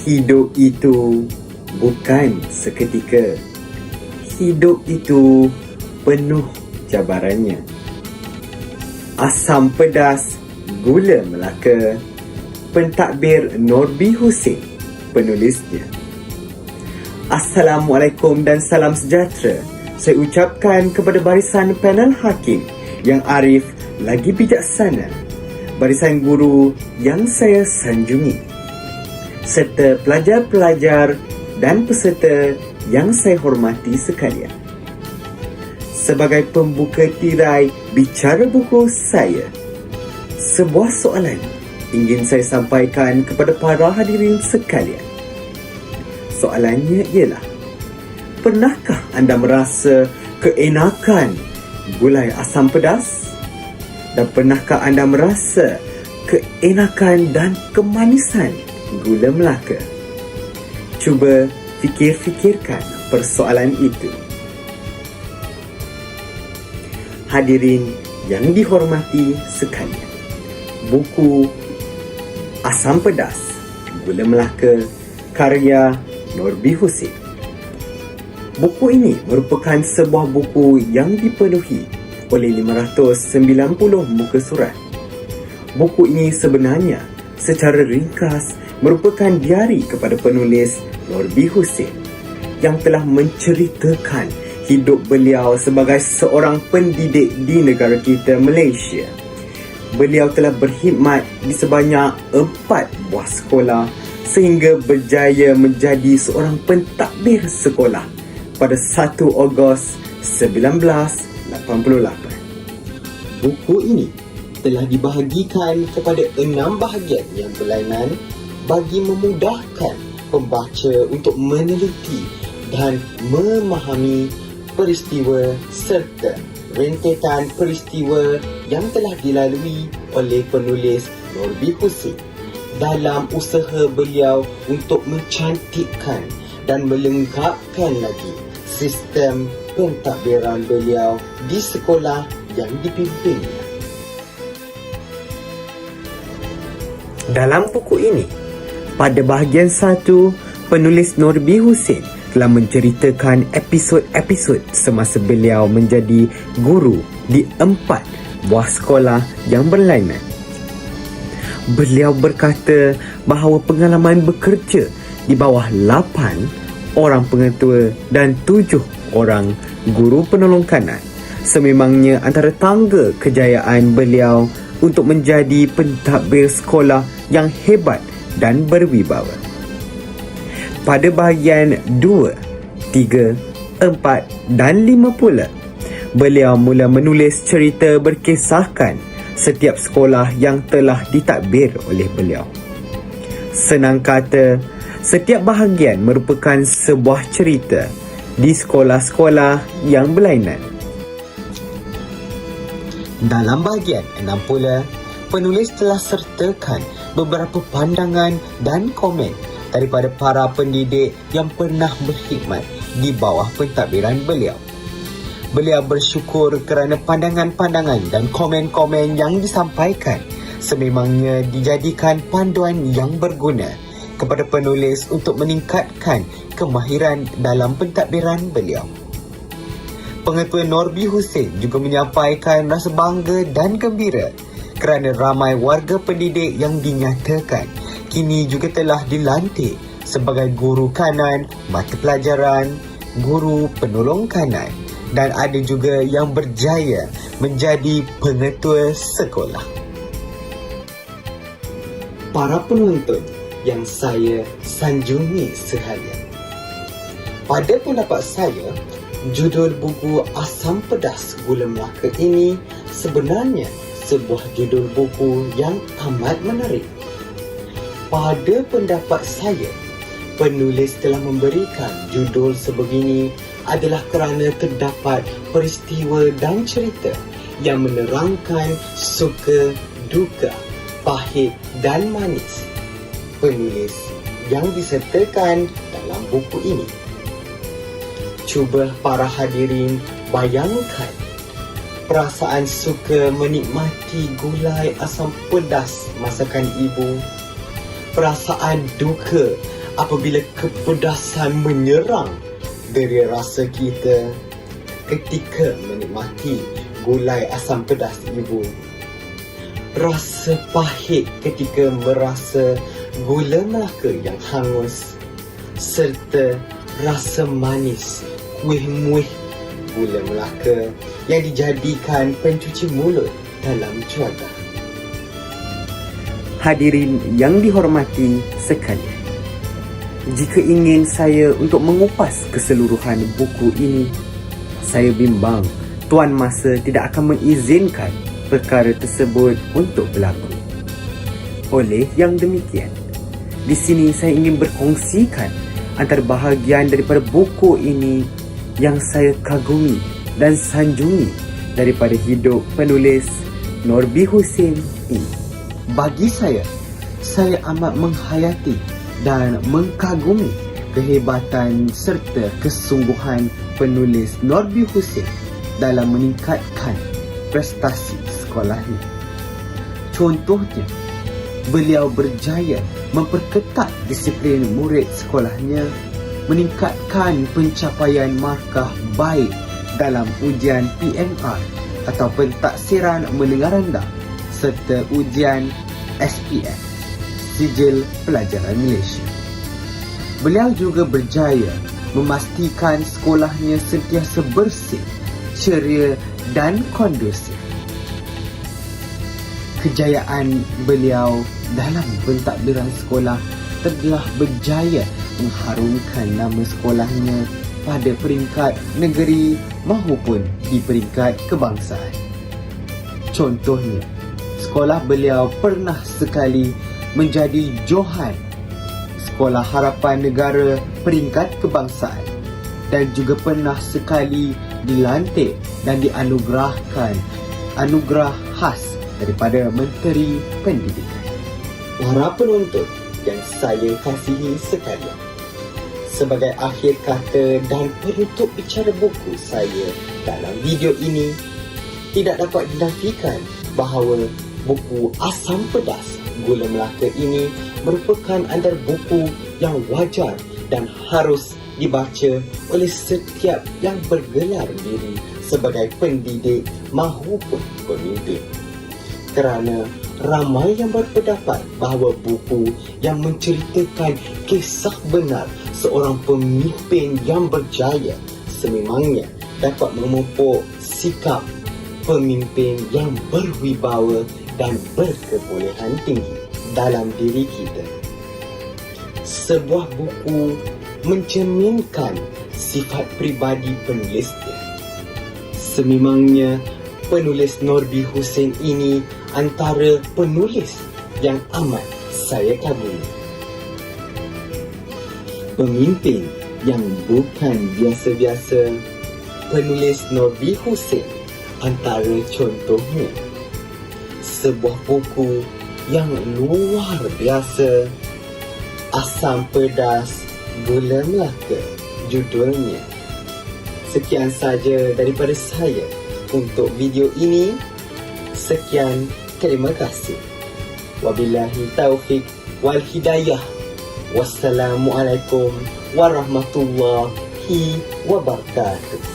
Hidup itu bukan seketika. Hidup itu penuh cabarannya. Asam pedas, gula Melaka. Pentadbir Norbi Husin, penulisnya. Assalamualaikum dan salam sejahtera saya ucapkan kepada barisan panel hakim yang arif lagi bijaksana, barisan guru yang saya sanjungi, serta pelajar-pelajar dan peserta yang saya hormati sekalian. Sebagai pembuka tirai bicara buku saya, sebuah soalan ingin saya sampaikan kepada para hadirin sekalian. Soalannya ialah, pernahkah anda merasa keenakan gulai asam pedas? Dan pernahkah anda merasa keenakan dan kemanisan gula Melaka? Cuba fikir-fikirkan persoalan itu. Hadirin yang dihormati sekalian, buku Asam Pedas, Gula Melaka karya Norbi Husin. Buku ini merupakan sebuah buku yang dipenuhi oleh 590 muka surat. Buku ini sebenarnya secara ringkas merupakan diari kepada penulis Norbi Husin yang telah menceritakan hidup beliau sebagai seorang pendidik di negara kita, Malaysia. Beliau telah berkhidmat di sebanyak 4 buah sekolah sehingga berjaya menjadi seorang pentadbir sekolah pada 1 Ogos 1988. Buku ini telah dibahagikan kepada 6 bahagian yang berlainan bagi memudahkan pembaca untuk meneliti dan memahami peristiwa serta rentetan peristiwa yang telah dilalui oleh penulis Norbi Husin dalam usaha beliau untuk mencantikkan dan melengkapkan lagi sistem pentadbiran beliau di sekolah yang dipimpinnya. Dalam buku ini, pada bahagian 1, penulis Norbi Husin telah menceritakan episod-episod semasa beliau menjadi guru di 4 buah sekolah yang berlainan. Beliau berkata bahawa pengalaman bekerja di bawah 8 orang pengetua dan 7 orang guru penolong kanan sememangnya antara tangga kejayaan beliau untuk menjadi pentadbir sekolah yang hebat dan berwibawa. Pada bahagian 2, 3, 4 dan 5 pula, beliau mula menulis cerita berkisahkan setiap sekolah yang telah ditadbir oleh beliau. Senang kata, setiap bahagian merupakan sebuah cerita di sekolah-sekolah yang berlainan. Dalam bahagian 6 pula, penulis telah sertakan beberapa pandangan dan komen daripada para pendidik yang pernah berkhidmat di bawah pentadbiran beliau. Beliau bersyukur kerana pandangan-pandangan dan komen-komen yang disampaikan sememangnya dijadikan panduan yang berguna kepada penulis untuk meningkatkan kemahiran dalam pentadbiran beliau. Pengetua Norbi Husin juga menyampaikan rasa bangga dan gembira kerana ramai warga pendidik yang dinyatakan kini juga telah dilantik sebagai guru kanan mata pelajaran, guru penolong kanan dan ada juga yang berjaya menjadi pengetua sekolah. Para penonton yang saya sanjungi sekalian, pada pendapat saya, judul buku Asam Pedas Gula Melaka ini sebenarnya sebuah judul buku yang amat menarik. Pada pendapat saya, penulis telah memberikan judul sebegini adalah kerana terdapat peristiwa dan cerita yang menerangkan suka, duka, pahit dan manis penulis yang disertakan dalam buku ini. Cuba para hadirin bayangkan perasaan suka menikmati gulai asam pedas masakan ibu, perasaan duka apabila kepedasan menyerang deri rasa kita ketika menikmati gulai asam pedas ibu. Rasa pahit ketika merasa gula Melaka yang hangus, serta rasa manis kuih muih gula Melaka yang dijadikan pencuci mulut dalam cuaca. Hadirin yang dihormati sekalian, jika ingin saya untuk mengupas keseluruhan buku ini, saya bimbang Tuan Masa tidak akan mengizinkan perkara tersebut untuk berlaku. Oleh yang demikian, di sini saya ingin berkongsikan antara bahagian daripada buku ini yang saya kagumi dan sanjungi daripada hidup penulis Norbi Husin ini. Bagi saya amat menghayati dan mengkagumi kehebatan serta kesungguhan penulis Norbi Husin dalam meningkatkan prestasi sekolahnya. Contohnya, beliau berjaya memperketat disiplin murid sekolahnya, meningkatkan pencapaian markah baik dalam ujian PMR atau Pentaksiran Menengah Rendah serta ujian SPM, Sijil Pelajaran Malaysia. Beliau juga berjaya memastikan sekolahnya sentiasa bersih, ceria dan kondusif. Kejayaan beliau dalam pentadbiran sekolah telah berjaya mengharumkan nama sekolahnya pada peringkat negeri maupun di peringkat kebangsaan. Contohnya, sekolah beliau pernah sekali menjadi Johan Sekolah Harapan Negara peringkat kebangsaan dan juga pernah sekali dilantik dan dianugerahkan anugerah khas daripada Menteri Pendidikan. Para penonton yang saya kasihi sekalian, sebagai akhir kata dan penutup bicara buku saya dalam video ini, tidak dapat dinafikan bahawa buku Asam Pedas Gula Melaka ini merupakan antara buku yang wajar dan harus dibaca oleh setiap yang bergelar diri sebagai pendidik maupun pemimpin. Kerana ramai yang berpendapat bahawa buku yang menceritakan kisah benar seorang pemimpin yang berjaya sememangnya dapat memupuk sikap pemimpin yang berwibawa dan berkebolehan tinggi dalam diri kita. Sebuah buku mencerminkan sifat pribadi penulisnya. Sememangnya penulis Norbi Husin ini antara penulis yang amat saya kagumi. Pemimpin yang bukan biasa-biasa, penulis Norbi Husin antara contohnya. Sebuah buku yang luar biasa, Asam Pedas Gula Melaka judulnya. Sekian saja daripada saya untuk video ini. Sekian, terima kasih. Wabillahi taufiq wal hidayah. Wassalamualaikum warahmatullahi wabarakatuh.